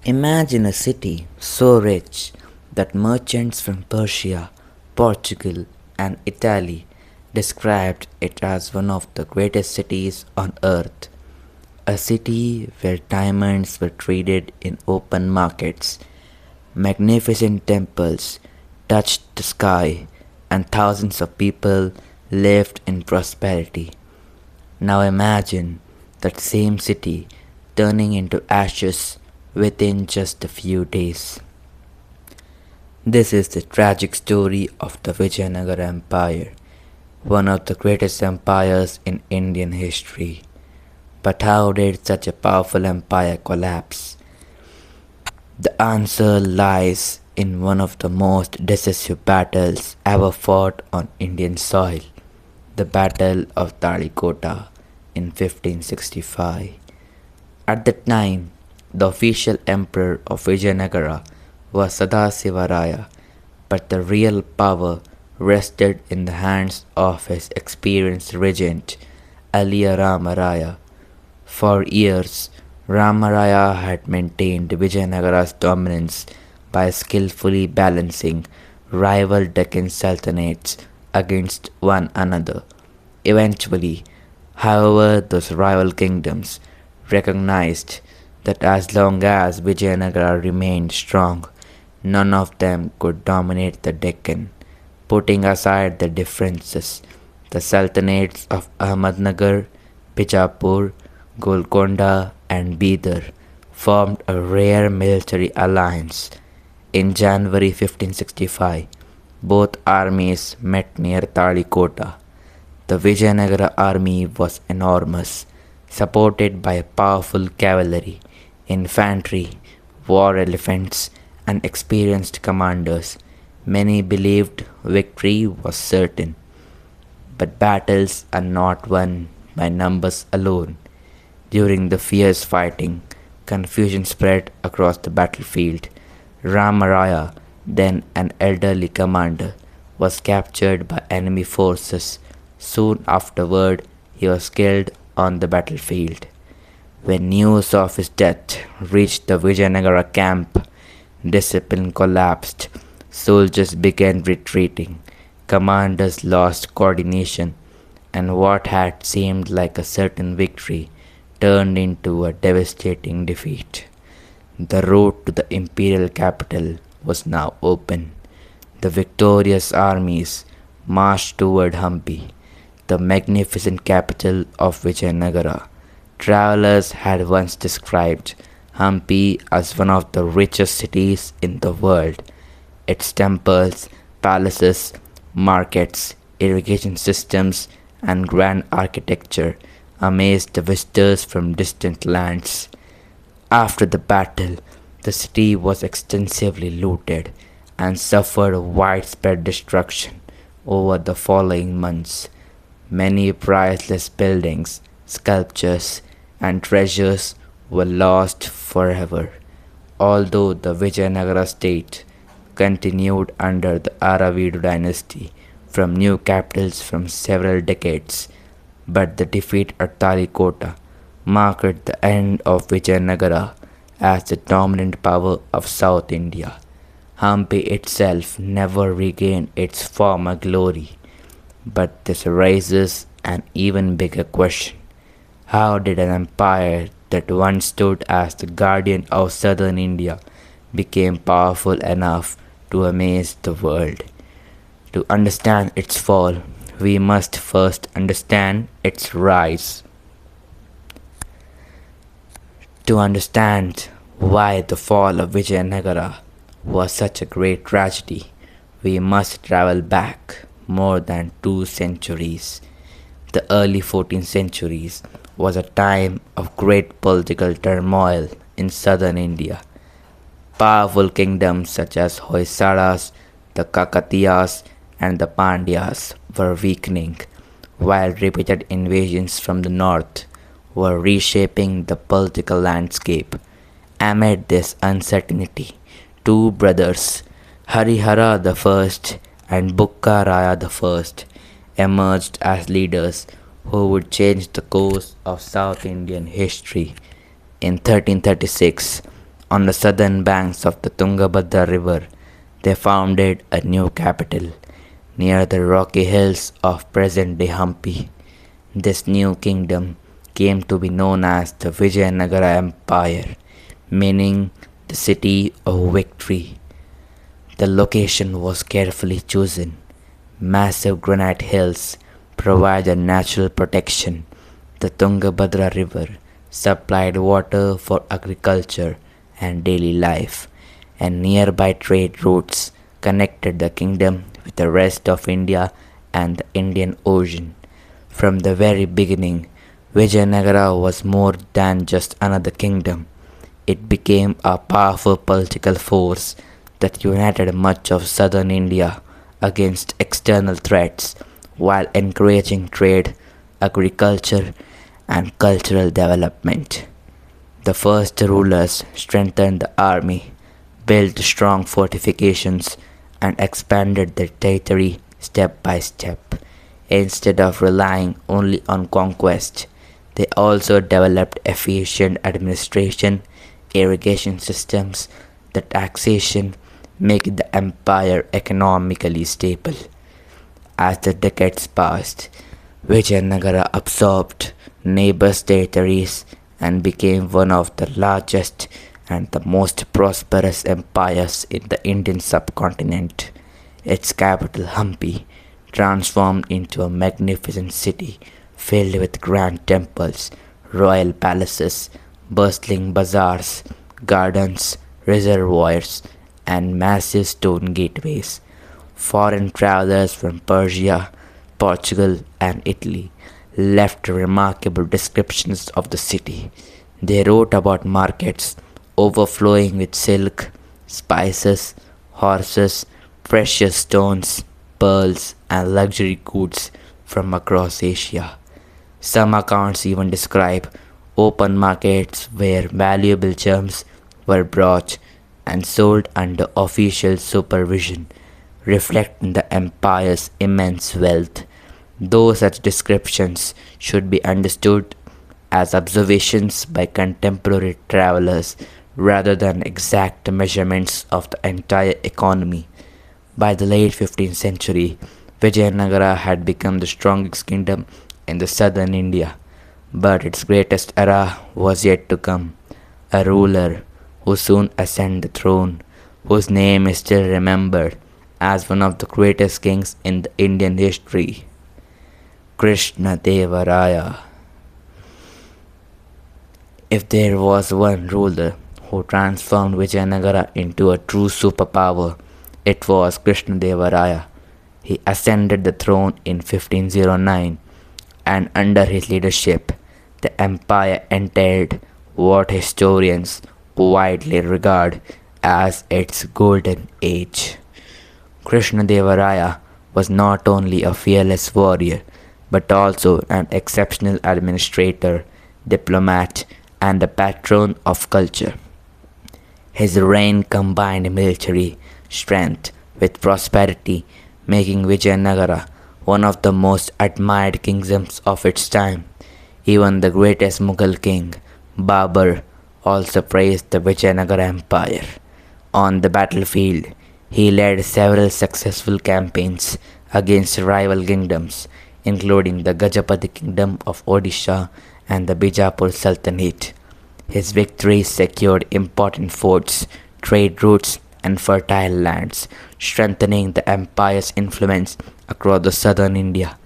Imagine a city so rich that merchants from Persia, Portugal, and Italy described it as one of the greatest cities on earth. A city where diamonds were traded in open markets, magnificent temples touched the sky, and thousands of people lived in prosperity. Now imagine that same city turning into ashes within just a few days. This is the tragic story of the Vijayanagara Empire, one of the greatest empires in Indian history. But how did such a powerful empire collapse? The answer lies in one of the most decisive battles ever fought on Indian soil, the Battle of Talikota in 1565. At the time, the official emperor of Vijayanagara was Raya, but the real power rested in the hands of his experienced regent, Aliya Rama Raya. For years, Rama Raya had maintained Vijayanagara's dominance by skillfully balancing rival Deccan Sultanates against one another. Eventually, however, those rival kingdoms recognized that as long as Vijayanagara remained strong, none of them could dominate the Deccan. Putting aside the differences, the Sultanates of Ahmednagar, Bijapur, Golconda, and Bidar formed a rare military alliance. In January 1565, both armies met near Talikota. The Vijayanagara army was enormous, supported by powerful cavalry, infantry, war elephants, and experienced commanders. Many believed victory was certain. But battles are not won by numbers alone. During the fierce fighting, confusion spread across the battlefield. Ramaraya, then an elderly commander, was captured by enemy forces. Soon afterward, he was killed on the battlefield. When news of his death reached the Vijayanagara camp, discipline collapsed. Soldiers began retreating. Commanders lost coordination, and what had seemed like a certain victory turned into a devastating defeat. The road to the imperial capital was now open. The victorious armies marched toward Hampi, the magnificent capital of Vijayanagara. Travelers had once described Hampi as one of the richest cities in the world. Its temples, palaces, markets, irrigation systems, and grand architecture amazed the visitors from distant lands. After the battle, the city was extensively looted and suffered widespread destruction over the following months. Many priceless buildings, sculptures, and treasures were lost forever. Although the Vijayanagara state continued under the Aravidu dynasty from new capitals from several decades, but the defeat at Talikota marked the end of Vijayanagara as the dominant power of South India. Hampi itself never regained its former glory, but this raises an even bigger question. How did an empire that once stood as the guardian of southern India become powerful enough to amaze the world? To understand its fall, we must first understand its rise. To understand why the fall of Vijayanagara was such a great tragedy, we must travel back more than 2 centuries. The early 14th centuries was a time of great political turmoil in southern India. Powerful kingdoms such as Hoysalas, the Kakatiyas, and the Pandyas were weakening, while repeated invasions from the north were reshaping the political landscape. Amid this uncertainty, two brothers, Harihara the First and Bukka Raya the First, emerged as leaders who would change the course of South Indian history. In 1336, On the southern banks of the Tungabhadra river, they founded a new capital near the rocky hills of present day Hampi. This new kingdom came to be known as the Vijayanagara Empire, meaning the city of victory. The location was carefully chosen. Massive granite hills provided natural protection. The Tungabhadra River supplied water for agriculture and daily life, and nearby trade routes connected the kingdom with the rest of India and the Indian Ocean. From the very beginning, Vijayanagara was more than just another kingdom. It became a powerful political force that united much of southern India against external threats while encouraging trade, agriculture, and cultural development. The first rulers strengthened the army, built strong fortifications, and expanded their territory step by step. Instead of relying only on conquest, they also developed efficient administration, irrigation systems, the taxation, making the empire economically stable. As the decades passed, Vijayanagara absorbed neighbors' territories and became one of the largest and the most prosperous empires in the Indian subcontinent. Its capital, Hampi, transformed into a magnificent city filled with grand temples, royal palaces, bustling bazaars, gardens, reservoirs, and massive stone gateways. Foreign travelers from Persia, Portugal, and Italy left remarkable descriptions of the city. They wrote about markets overflowing with silk, spices, horses, precious stones, pearls, and luxury goods from across Asia. Some accounts even describe open markets where valuable gems were brought and sold under official supervision, reflecting the empire's immense wealth. Though such descriptions should be understood as observations by contemporary travelers rather than exact measurements of the entire economy. By the late 15th century, Vijayanagara had become the strongest kingdom in the southern India, but its greatest era was yet to come. A ruler who soon ascended the throne, whose name is still remembered as one of the greatest kings in the Indian history. Krishnadevaraya. If there was one ruler who transformed Vijayanagara into a true superpower, it was Krishnadevaraya. He ascended the throne in 1509, and under his leadership, the empire entered what historians widely regard as its golden age. Krishnadevaraya was not only a fearless warrior but also an exceptional administrator, diplomat, and a patron of culture. His reign combined military strength with prosperity, making Vijayanagara one of the most admired kingdoms of its time. Even the greatest Mughal king, Babur, also praised the Vijayanagara Empire. On the battlefield, he led several successful campaigns against rival kingdoms, including the Gajapati kingdom of Odisha and the Bijapur Sultanate. His victories secured important forts, trade routes, and fertile lands, strengthening the empire's influence across the southern India.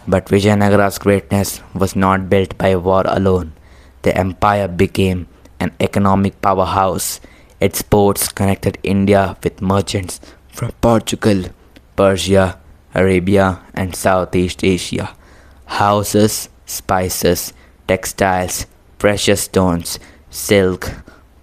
But Vijayanagara's greatness was not built by war alone. The empire became an economic powerhouse. Its ports connected India with merchants from Portugal, Persia, Arabia, and Southeast Asia. Houses, spices, textiles, precious stones, silk,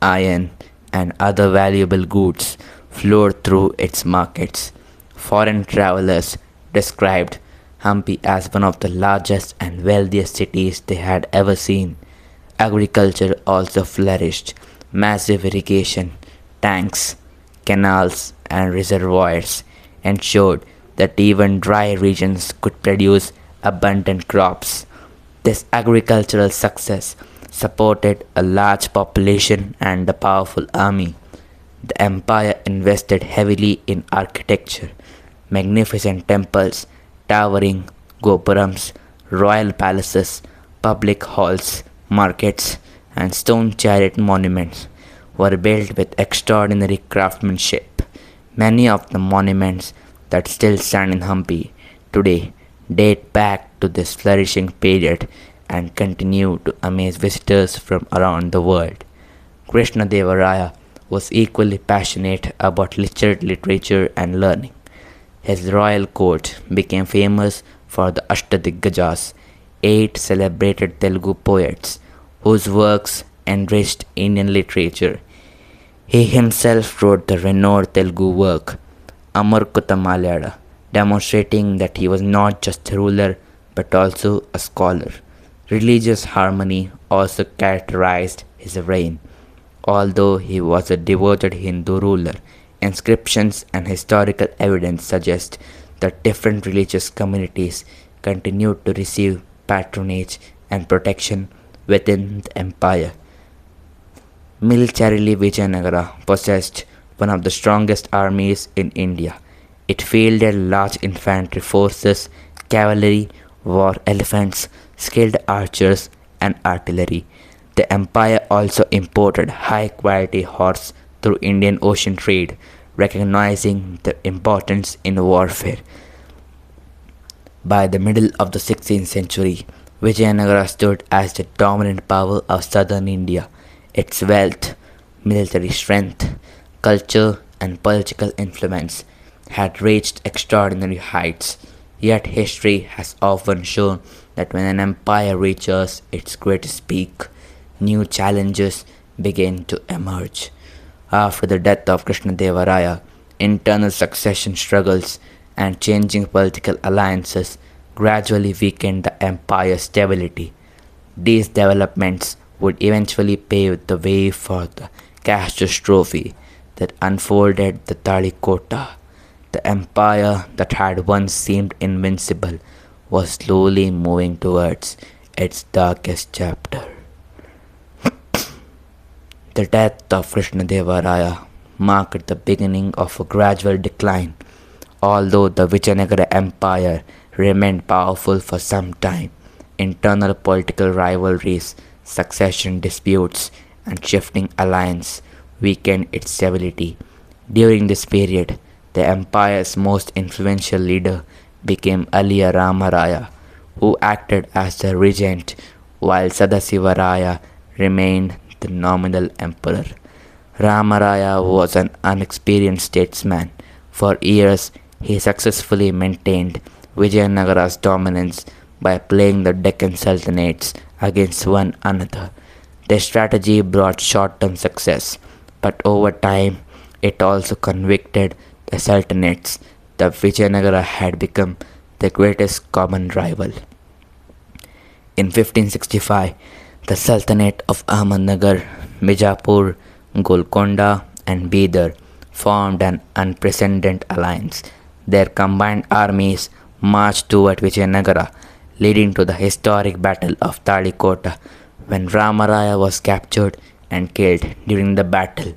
iron, and other valuable goods flowed through its markets. Foreign travelers described Hampi as one of the largest and wealthiest cities they had ever seen. Agriculture also flourished. Massive irrigation, tanks, canals, and reservoirs ensured that even dry regions could produce abundant crops. This agricultural success supported a large population and a powerful army. The empire invested heavily in architecture, magnificent temples, towering gopurams, royal palaces, public halls, markets, and stone chariot monuments were built with extraordinary craftsmanship. Many of the monuments that still stand in Hampi today date back to this flourishing period and continue to amaze visitors from around the world. Krishnadevaraya was equally passionate about literature and learning. His royal court became famous for the Ashtadiggajas, eight celebrated Telugu poets whose works enriched Indian literature. He himself wrote the renowned Telugu work Amarkuta Malyada, demonstrating that he was not just a ruler but also a scholar. Religious harmony also characterized his reign. Although he was a devoted Hindu ruler, inscriptions and historical evidence suggest that different religious communities continued to receive patronage and protection within the empire. Militarily, Vijayanagara possessed one of the strongest armies in India. It fielded large infantry forces, cavalry, war elephants, skilled archers, and artillery. The empire also imported high quality horse through Indian Ocean trade, recognizing their importance in warfare. By the middle of the 16th century, Vijayanagara stood as the dominant power of southern India. Its wealth, military strength, culture, and political influence had reached extraordinary heights. Yet history has often shown that when an empire reaches its greatest peak, new challenges begin to emerge. After the death of Krishnadevaraya, internal succession struggles and changing political alliances gradually weakened the empire's stability. These developments would eventually pave the way for the catastrophe that unfolded the Talikota. The empire that had once seemed invincible was slowly moving towards its darkest chapter. The death of Krishnadevaraya marked the beginning of a gradual decline. Although the Vijayanagara Empire remained powerful for some time, internal political rivalries, succession disputes, and shifting alliances weakened its stability. During this period, the empire's most influential leader became Aliya Rama Raya, who acted as the regent while Sadasivaraya remained the nominal emperor. Ramaraya was an unexperienced statesman. For years, he successfully maintained Vijayanagara's dominance by playing the Deccan Sultanates against one another. Their strategy brought short-term success, but over time, it also convicted the Sultanates that Vijayanagara had become their greatest common rival. In 1565, the Sultanate of Ahmednagar, Mijapur, Golconda, and Bidar formed an unprecedented alliance. Their combined armies marched toward Vijayanagara, leading to the historic Battle of Talikota. When Ramaraya was captured and killed during the battle,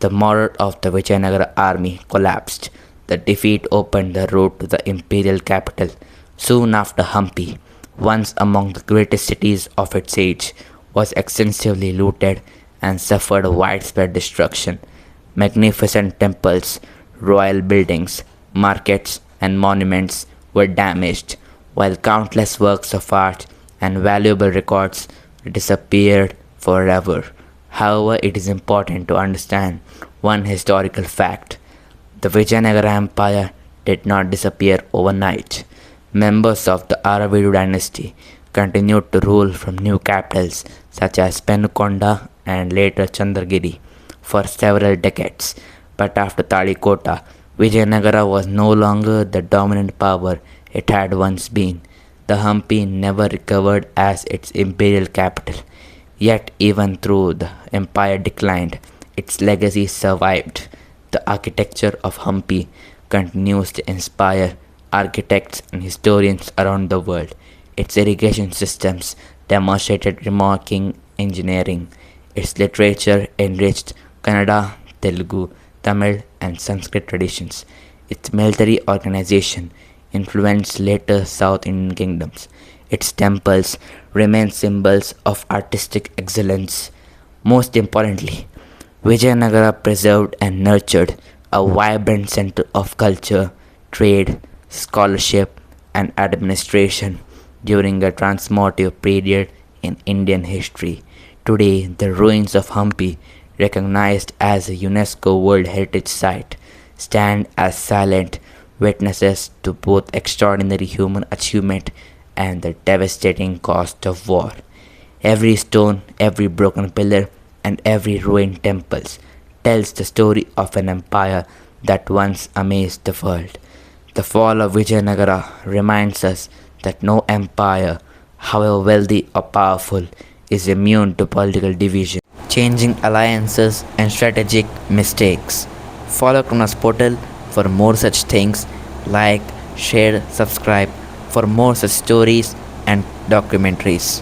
the morale of the Vijayanagara army collapsed. The defeat opened the road to the imperial capital. Soon after, Hampi, once among the greatest cities of its age, was extensively looted and suffered widespread destruction. Magnificent temples, royal buildings, markets, and monuments were damaged, while countless works of art and valuable records disappeared forever. However, it is important to understand one historical fact. The Vijayanagara Empire did not disappear overnight. Members of the Aravidu dynasty continued to rule from new capitals such as Penukonda and later Chandragiri for several decades. But after Talikota, Vijayanagara was no longer the dominant power it had once been. The Hampi never recovered as its imperial capital. Yet even though the empire declined, its legacy survived. The architecture of Hampi continues to inspire architects and historians around the world. Its irrigation systems demonstrated remarkable engineering. Its literature enriched Kannada, Telugu, Tamil, and Sanskrit traditions. Its military organization influenced later South Indian kingdoms. Its temples remain symbols of artistic excellence. Most importantly, Vijayanagara preserved and nurtured a vibrant center of culture, trade, scholarship, and administration during a transformative period in Indian history. Today, the ruins of Hampi, recognized as a UNESCO World Heritage Site, stand as silent witnesses to both extraordinary human achievement and the devastating cost of war. Every stone, every broken pillar, and every ruined temple tells the story of an empire that once amazed the world. The fall of Vijayanagara reminds us that no empire, however wealthy or powerful, is immune to political division, changing alliances, and strategic mistakes. Follow Kronos Portal for more such things. Like, share, subscribe for more such stories and documentaries.